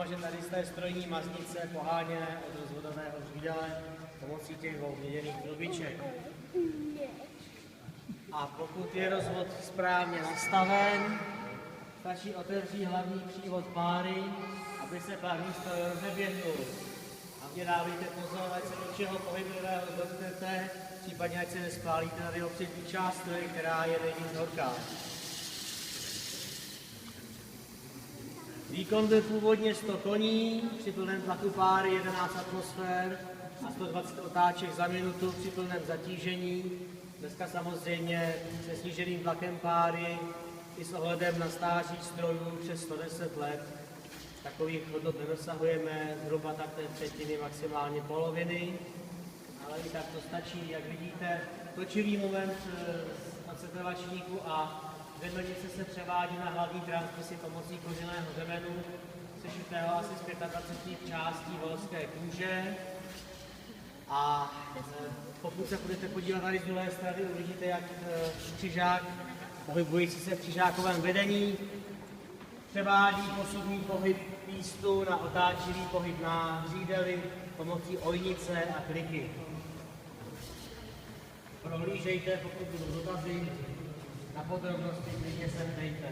že tady z té strojní maznice poháněné od rozvodového řídele pomocí těch dvou měděných trubiček. A pokud je rozvod správně nastaven, stačí otevřít hlavní přívod páry, aby se plavný stroj rozeběhnul. Hlavně dávejte pozor, ať se do čeho pohybového dotknete, případně ať se nespálíte na jeho přední část stroje, která je nejvíc horká. Výkon byl původně 100 koní, při plném tlaku páry 11 atmosfér a 120 otáček za minutu při plném zatížení. Dneska samozřejmě se sníženým tlakem páry i s ohledem na stáří strojů přes 110 let. Takových hodnot nedosahujeme, zhruba tak té třetiny, maximálně poloviny, ale i tak to stačí. Jak vidíte, točivý moment z acetovačníku a zemenice se převádí na hlavní transmisy pomocí koženého řemenu, sešitého asi z 25 částí volské kůže. A pokud se budete podívat tady z druhé strany, uvidíte, jak křižák, pohybující se v křižákovém vedení, převádí posuvný pohyb pístu na otáčivý pohyb na řídeli pomocí ojnice a kliky. Prohlížejte, pokud budou dotazy, na podrobnosti klidně se ptejte.